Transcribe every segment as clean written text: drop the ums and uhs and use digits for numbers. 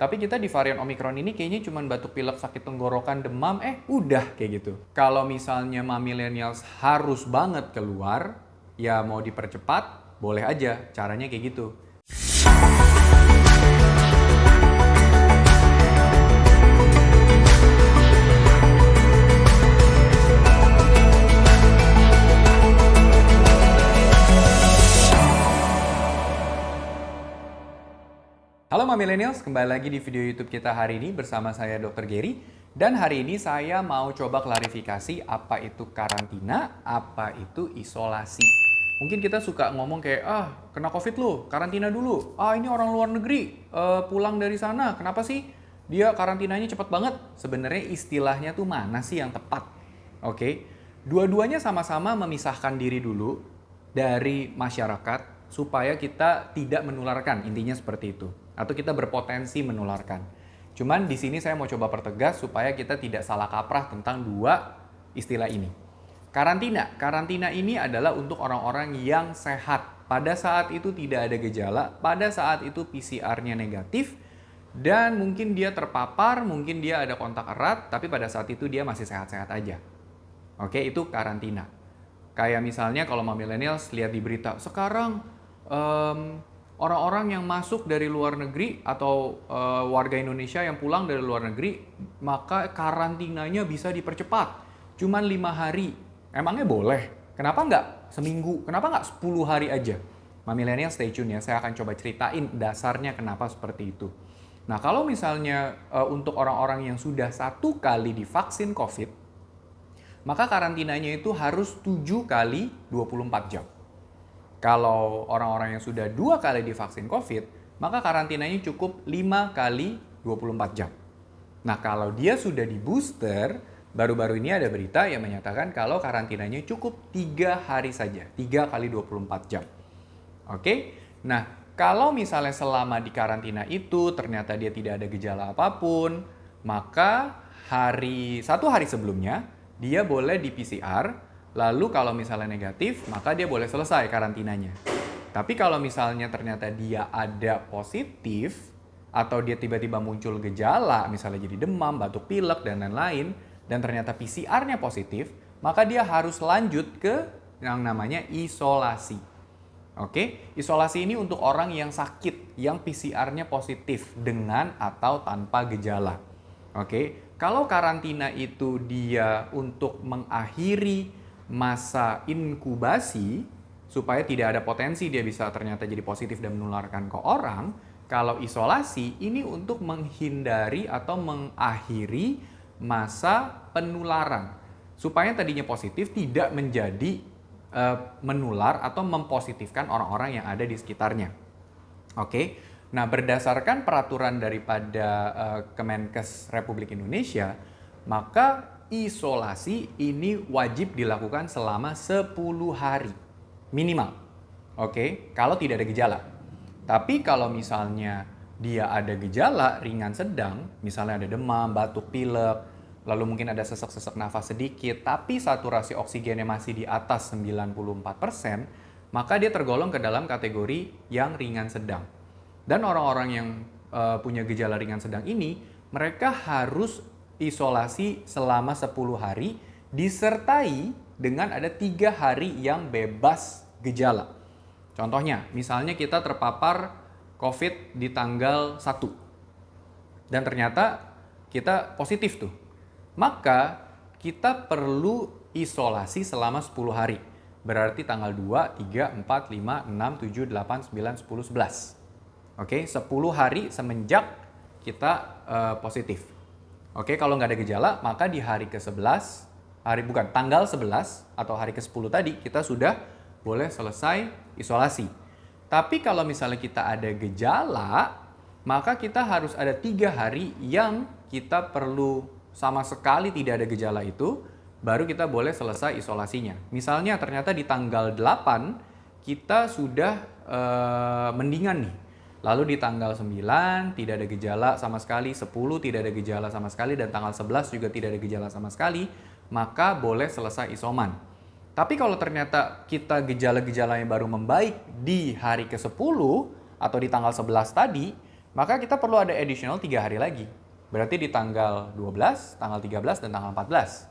Tapi kita di varian Omicron ini kayaknya cuma batuk pilek, sakit tenggorokan, demam, udah kayak gitu. Kalau misalnya millennials harus banget keluar, ya mau dipercepat, boleh aja, caranya kayak gitu. Halo Millennials, kembali lagi di video YouTube kita hari ini bersama saya Dr. Gary. Dan hari ini saya mau coba klarifikasi apa itu karantina, apa itu isolasi. Mungkin kita suka ngomong kayak, kena COVID lu, karantina dulu. Ini orang luar negeri, pulang dari sana, kenapa sih dia karantinanya cepat banget? Sebenarnya istilahnya tuh mana sih yang tepat? Oke, dua-duanya sama-sama memisahkan diri dulu dari masyarakat supaya kita tidak menularkan, intinya seperti itu. Atau kita berpotensi menularkan. Cuman di sini saya mau coba pertegas supaya kita tidak salah kaprah tentang dua istilah ini. Karantina ini adalah untuk orang-orang yang sehat. Pada saat itu tidak ada gejala, pada saat itu PCR-nya negatif, dan mungkin dia terpapar, mungkin dia ada kontak erat, tapi pada saat itu dia masih sehat-sehat aja. Oke, itu karantina. Kayak misalnya kalau millennials lihat di berita, sekarang orang-orang yang masuk dari luar negeri atau warga Indonesia yang pulang dari luar negeri, maka karantinanya bisa dipercepat. Cuman 5 hari. Emangnya boleh? Kenapa nggak seminggu? Kenapa nggak 10 hari aja? Millennial stay tune ya, saya akan coba ceritain dasarnya kenapa seperti itu. Nah, kalau misalnya untuk orang-orang yang sudah 1 kali divaksin COVID, maka karantinanya itu harus 7 kali 24 jam. Kalau orang-orang yang sudah 2 kali divaksin COVID, maka karantinanya cukup 5 kali 24 jam. Nah, kalau dia sudah di booster, baru-baru ini ada berita yang menyatakan kalau karantinanya cukup 3 hari saja, 3 kali 24 jam. Oke? Nah, kalau misalnya selama di karantina itu ternyata dia tidak ada gejala apapun, maka 1 hari sebelumnya dia boleh di PCR. Lalu kalau misalnya negatif, maka dia boleh selesai karantinanya. Tapi kalau misalnya ternyata dia ada positif, atau dia tiba-tiba muncul gejala, misalnya jadi demam, batuk pilek, dan lain-lain, dan ternyata PCR-nya positif, maka dia harus lanjut ke yang namanya isolasi. Oke, isolasi ini untuk orang yang sakit, yang PCR-nya positif dengan atau tanpa gejala. Oke, kalau karantina itu dia untuk mengakhiri masa inkubasi supaya tidak ada potensi dia bisa ternyata jadi positif dan menularkan ke orang. Kalau isolasi ini untuk menghindari atau mengakhiri masa penularan supaya tadinya positif tidak menjadi menular atau mempositifkan orang-orang yang ada di sekitarnya. Oke. Nah, berdasarkan peraturan daripada Kemenkes Republik Indonesia, maka isolasi ini wajib dilakukan selama 10 hari minimal. Oke, kalau tidak ada gejala. Tapi kalau misalnya dia ada gejala ringan sedang, misalnya ada demam, batuk pilek, lalu mungkin ada sesek-sesek nafas sedikit, tapi saturasi oksigennya masih di atas 94%, maka dia tergolong ke dalam kategori yang ringan sedang. Dan orang-orang yang punya gejala ringan sedang ini, mereka harus isolasi selama 10 hari disertai dengan ada 3 hari yang bebas gejala. Contohnya, misalnya kita terpapar COVID di tanggal 1 dan ternyata kita positif tuh. Maka kita perlu isolasi selama 10 hari. Berarti tanggal 2, 3, 4, 5, 6, 7, 8, 9, 10, 11. Oke, 10 hari semenjak kita positif. Oke, kalau nggak ada gejala, maka di hari ke-11, tanggal 11 atau hari ke-10 tadi, kita sudah boleh selesai isolasi. Tapi kalau misalnya kita ada gejala, maka kita harus ada 3 hari yang kita perlu sama sekali tidak ada gejala itu, baru kita boleh selesai isolasinya. Misalnya ternyata di tanggal 8, kita sudah mendingan nih. Lalu di tanggal 9 tidak ada gejala sama sekali, 10 tidak ada gejala sama sekali, dan tanggal 11 juga tidak ada gejala sama sekali, maka boleh selesai isoman. Tapi kalau ternyata kita gejala-gejala yang baru membaik di hari ke-10 atau di tanggal 11 tadi, maka kita perlu ada additional 3 hari lagi. Berarti di tanggal 12, tanggal 13, dan tanggal 14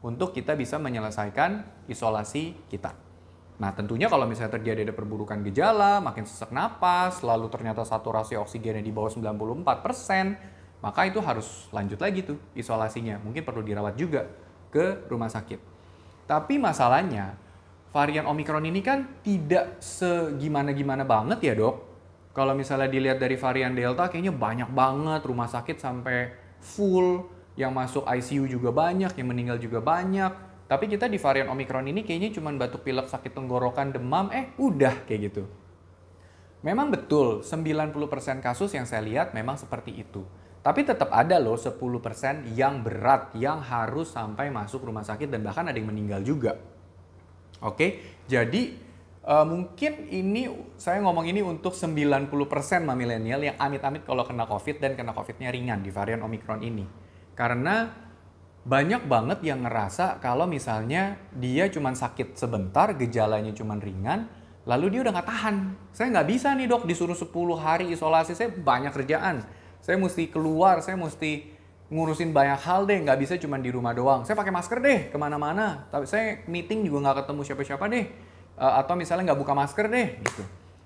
untuk kita bisa menyelesaikan isolasi kita. Nah, tentunya kalau misalnya terjadi ada perburukan gejala, makin sesak napas, lalu ternyata saturasi oksigennya di bawah 94%, maka itu harus lanjut lagi tuh isolasinya. Mungkin perlu dirawat juga ke rumah sakit. Tapi masalahnya, varian Omicron ini kan tidak segimana-gimana banget ya, Dok. Kalau misalnya dilihat dari varian Delta, kayaknya banyak banget rumah sakit sampai full, yang masuk ICU juga banyak, yang meninggal juga banyak. Tapi kita di varian Omicron ini kayaknya cuma batuk pilek, sakit tenggorokan, demam, udah kayak gitu. Memang betul, 90% kasus yang saya lihat memang seperti itu. Tapi tetap ada loh 10% yang berat, yang harus sampai masuk rumah sakit dan bahkan ada yang meninggal juga. Oke, jadi mungkin ini saya ngomong ini untuk 90% milenial yang amit-amit kalau kena COVID dan kena COVID-nya ringan di varian Omicron ini. Karena banyak banget yang ngerasa kalau misalnya dia cuma sakit sebentar, gejalanya cuma ringan, lalu dia udah nggak tahan. Saya nggak bisa nih, Dok, disuruh 10 hari isolasi, saya banyak kerjaan. Saya mesti keluar, saya mesti ngurusin banyak hal deh, nggak bisa cuma di rumah doang. Saya pakai masker deh kemana-mana, tapi saya meeting juga nggak ketemu siapa-siapa deh. Atau misalnya nggak buka masker deh, gitu.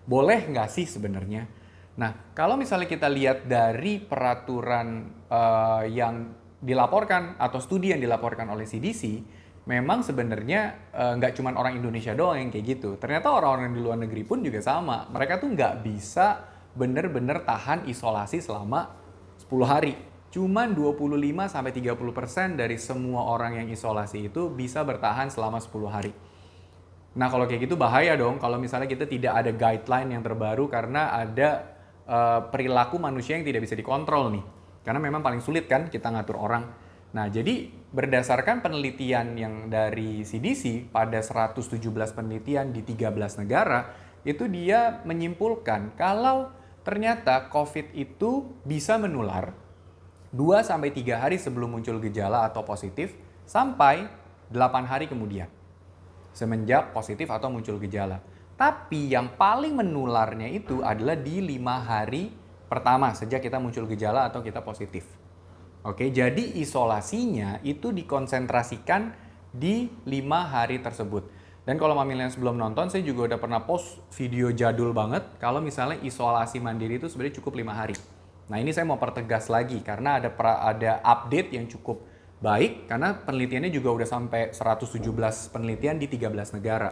Boleh nggak sih sebenarnya? Nah, kalau misalnya kita lihat dari peraturan yang dilaporkan atau studi yang dilaporkan oleh CDC, memang sebenarnya nggak cuma orang Indonesia doang yang kayak gitu. Ternyata orang-orang di luar negeri pun juga sama. Mereka tuh nggak bisa bener-bener tahan isolasi selama 10 hari. Cuman 25-30% dari semua orang yang isolasi itu bisa bertahan selama 10 hari. Nah, kalau kayak gitu bahaya dong kalau misalnya kita tidak ada guideline yang terbaru karena ada perilaku manusia yang tidak bisa dikontrol nih. Karena memang paling sulit kan kita ngatur orang. Nah, jadi berdasarkan penelitian yang dari CDC pada 117 penelitian di 13 negara, itu dia menyimpulkan kalau ternyata COVID itu bisa menular 2-3 hari sebelum muncul gejala atau positif sampai 8 hari kemudian semenjak positif atau muncul gejala. Tapi yang paling menularnya itu adalah di 5 hari pertama sejak kita muncul gejala atau kita positif. Oke, jadi isolasinya itu dikonsentrasikan di 5 hari tersebut. Dan kalau Mamilenials belum nonton, saya juga udah pernah post video jadul banget kalau misalnya isolasi mandiri itu sebenarnya cukup 5 hari. Nah, ini saya mau pertegas lagi karena ada update yang cukup baik karena penelitiannya juga udah sampai 117 penelitian di 13 negara.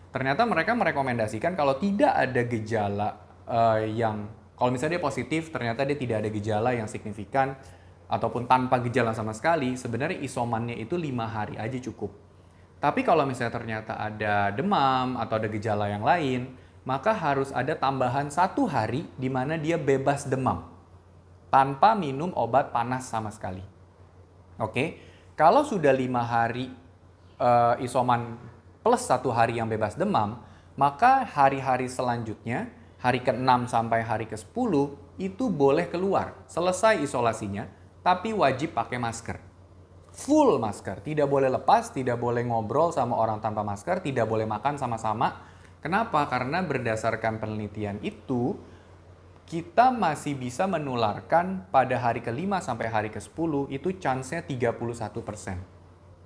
Ternyata mereka merekomendasikan kalau tidak ada gejala kalau misalnya dia positif, ternyata dia tidak ada gejala yang signifikan ataupun tanpa gejala sama sekali, sebenarnya isomannya itu 5 hari aja cukup. Tapi kalau misalnya ternyata ada demam atau ada gejala yang lain, maka harus ada tambahan 1 hari di mana dia bebas demam tanpa minum obat panas sama sekali. Oke, kalau sudah 5 hari isoman plus 1 hari yang bebas demam, maka hari-hari selanjutnya hari ke-6 sampai hari ke-10 itu boleh keluar. Selesai isolasinya, tapi wajib pakai masker. Full masker, tidak boleh lepas, tidak boleh ngobrol sama orang tanpa masker, tidak boleh makan sama-sama. Kenapa? Karena berdasarkan penelitian itu, kita masih bisa menularkan pada hari ke-5 sampai hari ke-10 itu chance-nya 31%.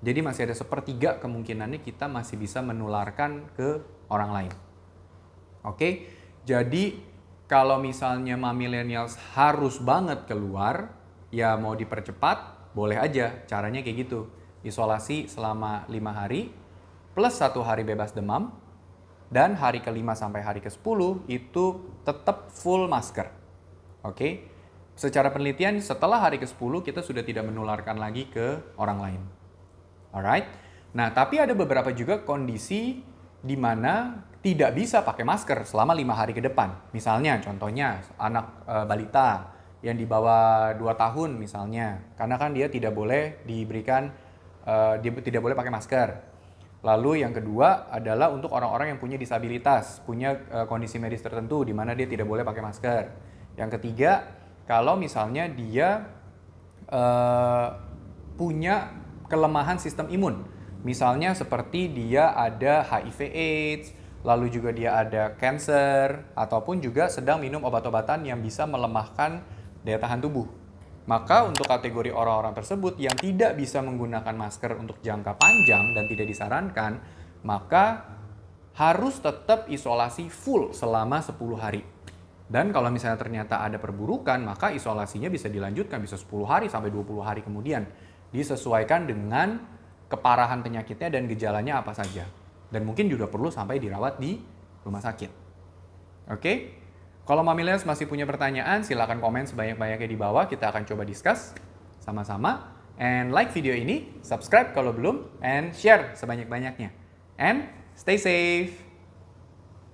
Jadi masih ada 1/3 kemungkinannya kita masih bisa menularkan ke orang lain. Oke? Jadi kalau misalnya Mamilenials harus banget keluar, ya mau dipercepat, boleh aja. Caranya kayak gitu. Isolasi selama 5 hari, plus 1 hari bebas demam, dan hari ke-5 sampai hari ke-10 itu tetap full masker. Oke? Secara penelitian setelah hari ke-10 kita sudah tidak menularkan lagi ke orang lain. Alright? Nah, tapi ada beberapa juga kondisi di mana tidak bisa pakai masker selama 5 hari ke depan. Misalnya, contohnya anak balita yang di bawah 2 tahun misalnya. Karena kan dia tidak boleh dia tidak boleh pakai masker. Lalu yang kedua adalah untuk orang-orang yang punya disabilitas, punya kondisi medis tertentu di mana dia tidak boleh pakai masker. Yang ketiga, kalau misalnya dia punya kelemahan sistem imun. Misalnya seperti dia ada HIV/AIDS lalu juga dia ada cancer, ataupun juga sedang minum obat-obatan yang bisa melemahkan daya tahan tubuh. Maka untuk kategori orang-orang tersebut yang tidak bisa menggunakan masker untuk jangka panjang dan tidak disarankan, maka harus tetap isolasi full selama 10 hari. Dan kalau misalnya ternyata ada perburukan, maka isolasinya bisa dilanjutkan, bisa 10 hari sampai 20 hari kemudian. Disesuaikan dengan keparahan penyakitnya dan gejalanya apa saja. Dan mungkin juga perlu sampai dirawat di rumah sakit. Oke? Kalau Mamilens masih punya pertanyaan, silakan komen sebanyak-banyaknya di bawah. Kita akan coba discuss sama-sama. And like video ini, subscribe kalau belum, and share sebanyak-banyaknya. And stay safe!